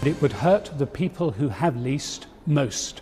It would hurt the people who have least most.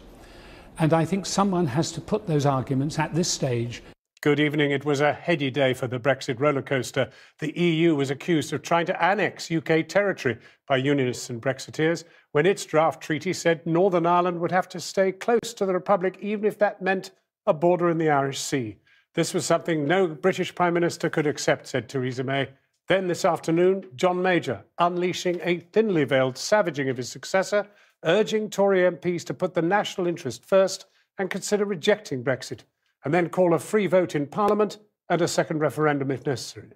And I think someone has to put those arguments at this stage. Good evening. It was a heady day for the Brexit rollercoaster. The EU was accused of trying to annex UK territory by unionists and Brexiteers when its draft treaty said Northern Ireland would have to stay close to the Republic, even if that meant a border in the Irish Sea. This was something no British Prime Minister could accept, said Theresa May. Then this afternoon, John Major, unleashing a thinly veiled savaging of his successor, urging Tory MPs to put the national interest first and consider rejecting Brexit, and then call a free vote in Parliament and a second referendum if necessary.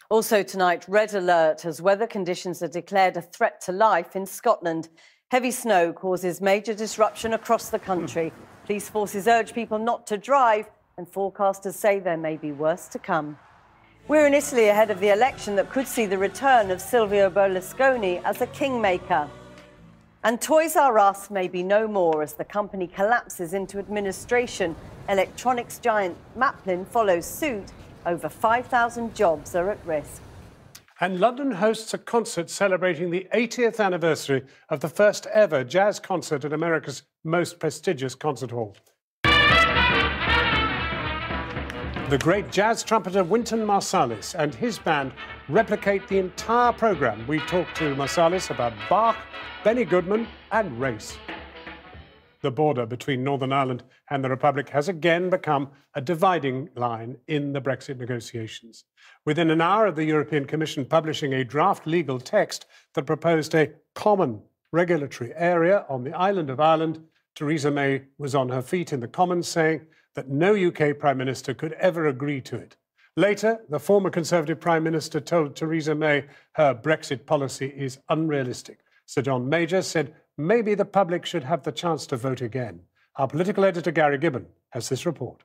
Also tonight, red alert as weather conditions are declared a threat to life in Scotland. Heavy snow causes major disruption across the country. Police forces urge people not to drive, and forecasters say there may be worse to come. We're in Italy ahead of the election that could see the return of Silvio Berlusconi as a kingmaker. And Toys R Us may be no more as the company collapses into administration. Electronics giant Maplin follows suit. Over 5,000 jobs are at risk. And London hosts a concert celebrating the 80th anniversary of the first ever jazz concert at America's most prestigious concert hall. The great jazz trumpeter Wynton Marsalis and his band replicate the entire programme. We talked to Marsalis about Bach, Benny Goodman and race. The border between Northern Ireland and the Republic has again become a dividing line in the Brexit negotiations. Within an hour of the European Commission publishing a draft legal text that proposed a common regulatory area on the island of Ireland, Theresa May was on her feet in the Commons saying that no UK Prime Minister could ever agree to it. Later, the former Conservative Prime Minister told Theresa May her Brexit policy is unrealistic. Sir John Major said maybe the public should have the chance to vote again. Our political editor, Gary Gibbon, has this report.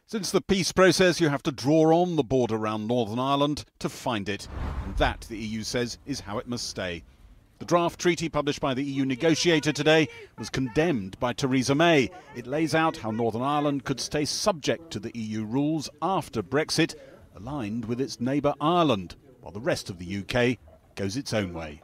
Since the peace process, you have to draw on the border around Northern Ireland to find it. And that, the EU says, is how it must stay. The draft treaty published by the EU negotiator today was condemned by Theresa May. It lays out how Northern Ireland could stay subject to the EU rules after Brexit, aligned with its neighbour Ireland, while the rest of the UK goes its own way.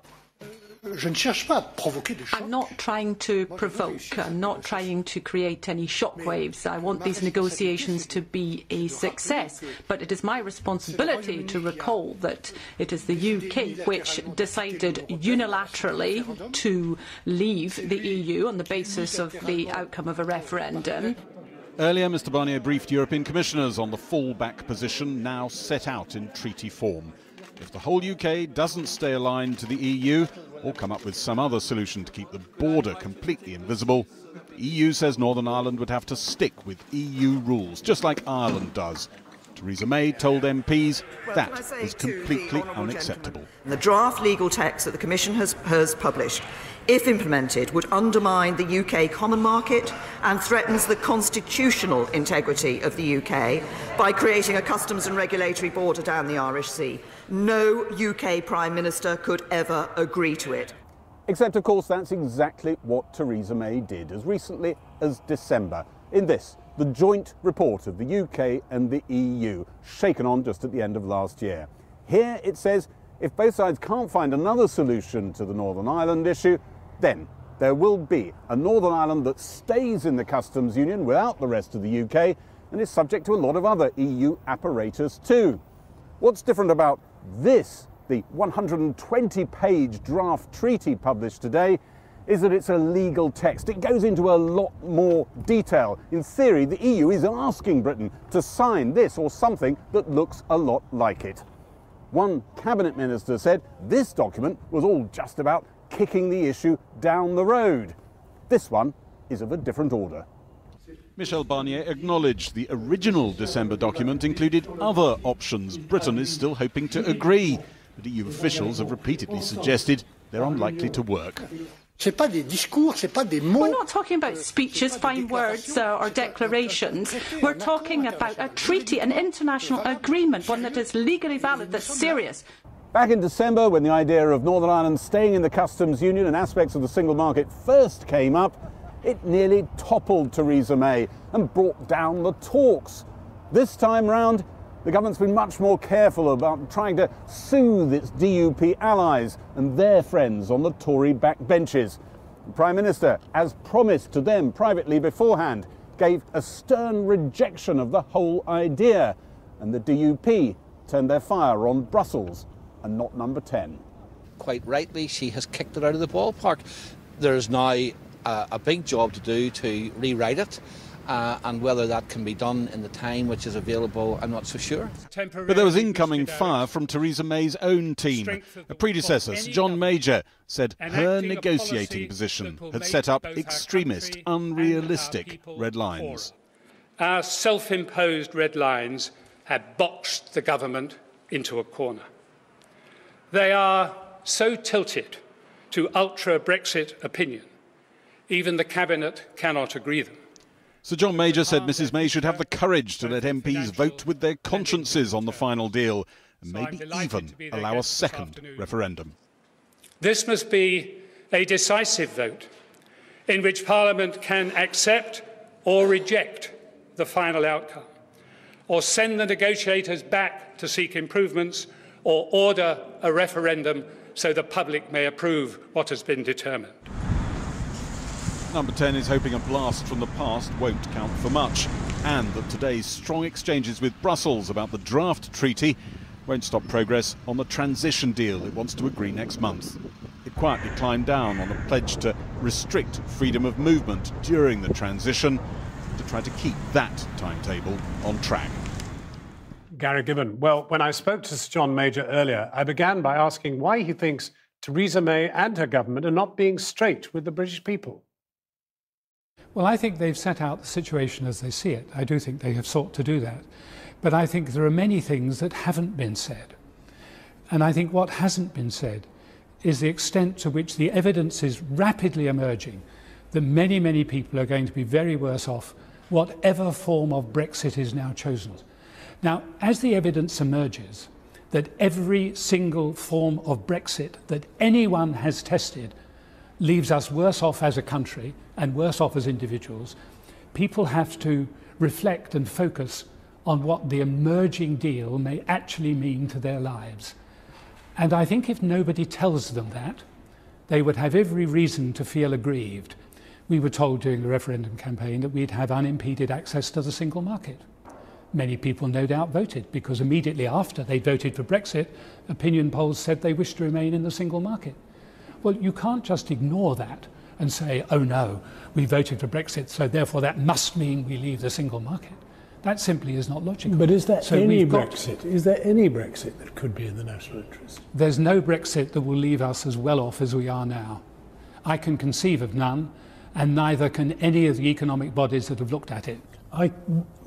I'm not trying to provoke, I'm not trying to create any shockwaves. I want these negotiations to be a success, but it is my responsibility to recall that it is the UK which decided unilaterally to leave the EU on the basis of the outcome of a referendum. Earlier, Mr Barnier briefed European commissioners on the fallback position now set out in treaty form. If the whole UK doesn't stay aligned to the EU or come up with some other solution to keep the border completely invisible, the EU says Northern Ireland would have to stick with EU rules, just like Ireland does. Theresa May told MPs that is completely unacceptable. The draft legal text that the Commission has published, if implemented, would undermine the UK common market and threatens the constitutional integrity of the UK by creating a customs and regulatory border down the Irish Sea. No UK Prime Minister could ever agree to it. Except, of course, that's exactly what Theresa May did as recently as December. In this, the joint report of the UK and the EU, shaken on just at the end of last year. Here it says if both sides can't find another solution to the Northern Ireland issue, then there will be a Northern Ireland that stays in the customs union without the rest of the UK and is subject to a lot of other EU apparatus too. What's different about this, the 120-page draft treaty published today, is that it's a legal text. It goes into a lot more detail. In theory, the EU is asking Britain to sign this or something that looks a lot like it. One cabinet minister said this document was all just about kicking the issue down the road. This one is of a different order. Michel Barnier acknowledged the original December document included other options. Britain is still hoping to agree, but EU officials have repeatedly suggested they're unlikely to work. We're not talking about speeches, fine words or declarations. We're talking about a treaty, an international agreement, one that is legally valid, that's serious. Back in December, when the idea of Northern Ireland staying in the customs union and aspects of the single market first came up, it nearly toppled Theresa May and brought down the talks. This time round, The government's been much more careful about trying to soothe its DUP allies and their friends on the Tory backbenches. The Prime Minister, as promised to them privately beforehand, gave a stern rejection of the whole idea, and the DUP turned their fire on Brussels and not Number 10. Quite rightly, she has kicked it out of the ballpark. There is now a big job to do to rewrite it, and whether that can be done in the time which is available, I'm not so sure. But there was incoming fire from Theresa May's own team. A predecessor, Sir John Major, said her negotiating position had set up extremist, unrealistic red lines. Our self-imposed red lines have boxed the government into a corner. They are so tilted to ultra-Brexit opinion, even the Cabinet cannot agree them. Sir John Major said Mrs May should have the courage to let MPs vote with their consciences on the final deal and maybe even allow a second referendum. This must be a decisive vote in which Parliament can accept or reject the final outcome, or send the negotiators back to seek improvements, or order a referendum so the public may approve what has been determined. Number 10 is hoping a blast from the past won't count for much, and that today's strong exchanges with Brussels about the draft treaty won't stop progress on the transition deal it wants to agree next month. It quietly climbed down on a pledge to restrict freedom of movement during the transition to try to keep that timetable on track. Gary Gibbon. Well, when I spoke to Sir John Major earlier, I began by asking why he thinks Theresa May and her government are not being straight with the British people. Well, I think they've set out the situation as they see it. I do think they have sought to do that. But I think there are many things that haven't been said. And I think what hasn't been said is the extent to which the evidence is rapidly emerging that many, many people are going to be very worse off, whatever form of Brexit is now chosen. Now, as the evidence emerges that every single form of Brexit that anyone has tested leaves us worse off as a country and worse off as individuals, people have to reflect and focus on what the emerging deal may actually mean to their lives. And I think if nobody tells them that, they would have every reason to feel aggrieved. We were told during the referendum campaign that we'd have unimpeded access to the single market. Many people no doubt voted, because immediately after they voted for Brexit, opinion polls said they wished to remain in the single market. Well, you can't just ignore that and say, oh no, we voted for Brexit, so therefore that must mean we leave the single market. That simply is not logical. But is there any Brexit? Is there any Brexit that could be in the national interest? There's no Brexit that will leave us as well off as we are now. I can conceive of none, and neither can any of the economic bodies that have looked at it. I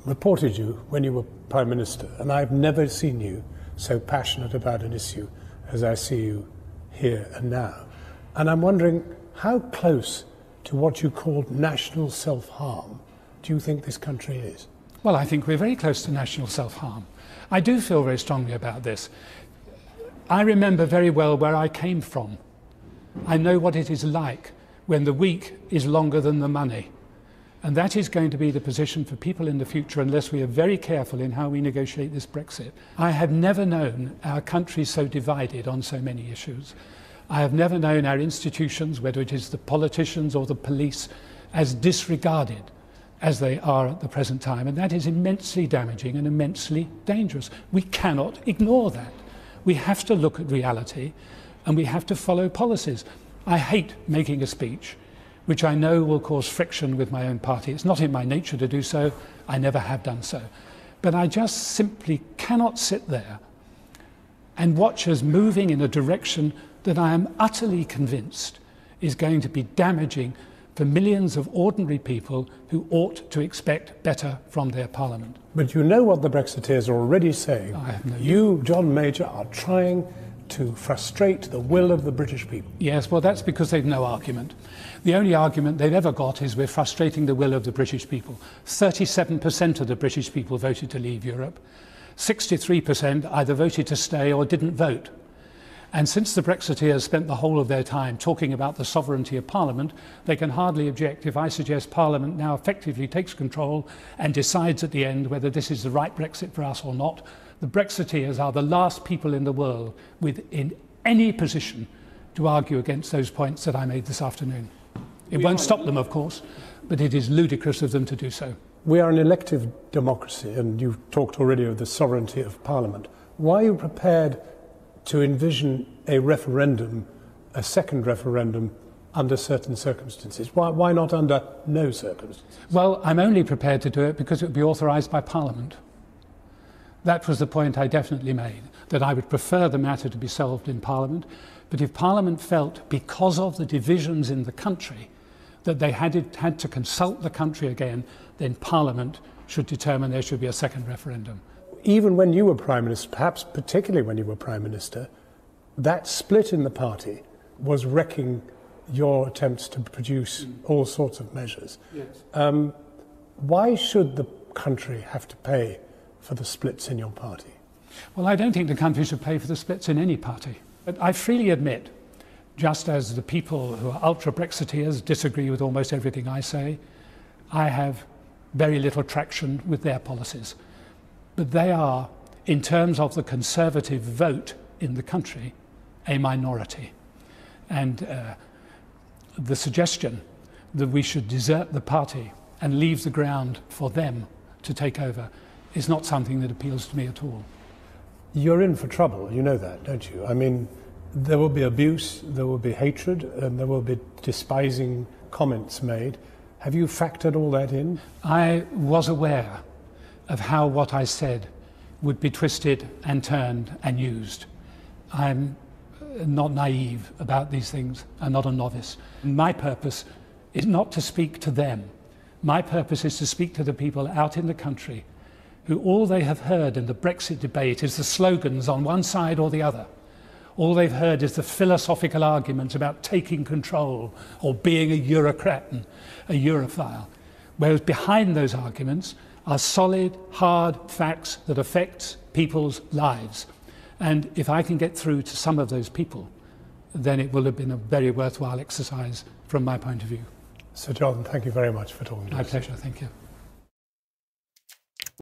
reported you when you were Prime Minister, and I've never seen you so passionate about an issue as I see you here and now. And I'm wondering, how close to what you called national self-harm do you think this country is? Well, I think we're very close to national self-harm. I do feel very strongly about this. I remember very well where I came from. I know what it is like when the week is longer than the money. And that is going to be the position for people in the future unless we are very careful in how we negotiate this Brexit. I have never known our country so divided on so many issues. I have never known our institutions, whether it is the politicians or the police, as disregarded as they are at the present time. And that is immensely damaging and immensely dangerous. We cannot ignore that. We have to look at reality and we have to follow policies. I hate making a speech which I know will cause friction with my own party. It's not in my nature to do so. I never have done so. But I just simply cannot sit there and watch us moving in a direction that I am utterly convinced is going to be damaging for millions of ordinary people who ought to expect better from their parliament. But you know what the Brexiteers are already saying. I have no You, John Major, are trying to frustrate the will of the British people. Yes, well, that's because they've no argument. The only argument they've ever got is we're frustrating the will of the British people. 37% of the British people voted to leave Europe. 63% either voted to stay or didn't vote. And since the Brexiteers spent the whole of their time talking about the sovereignty of Parliament, they can hardly object if I suggest Parliament now effectively takes control and decides at the end whether this is the right Brexit for us or not, The Brexiteers are the last people in the world in any position to argue against those points that I made this afternoon. It won't stop them, of course, but it is ludicrous of them to do so. We are an elective democracy, and you've talked already of the sovereignty of Parliament. Why are you prepared to envision a referendum, a second referendum, under certain circumstances? Why not under no circumstances? Well, I'm only prepared to do it because it would be authorised by Parliament. That was the point I definitely made, that I would prefer the matter to be solved in Parliament. But if Parliament felt, because of the divisions in the country, that they had to consult the country again, then Parliament should determine there should be a second referendum. Even when you were Prime Minister, perhaps particularly when you were Prime Minister, that split in the party was wrecking your attempts to produce all sorts of measures. Yes. Why should the country have to pay for the splits in your party? Well, I don't think the country should pay for the splits in any party. But I freely admit, just as the people who are ultra-Brexiteers disagree with almost everything I say, I have very little traction with their policies. But they are, in terms of the Conservative vote in the country, a minority. And the suggestion that we should desert the party and leave the ground for them to take over is not something that appeals to me at all. You're in for trouble, you know that, don't you? I mean, there will be abuse, there will be hatred, and there will be despising comments made. Have you factored all that in? I was aware of how what I said would be twisted and turned and used. I'm not naive about these things. I'm not a novice. My purpose is not to speak to them. My purpose is to speak to the people out in the country who all they have heard in the Brexit debate is the slogans on one side or the other. All they've heard is the philosophical arguments about taking control or being a Eurocrat and a Europhile. Whereas behind those arguments are solid, hard facts that affect people's lives. And if I can get through to some of those people, then it will have been a very worthwhile exercise from my point of view. Sir John, thank you very much for talking to us. My pleasure, thank you.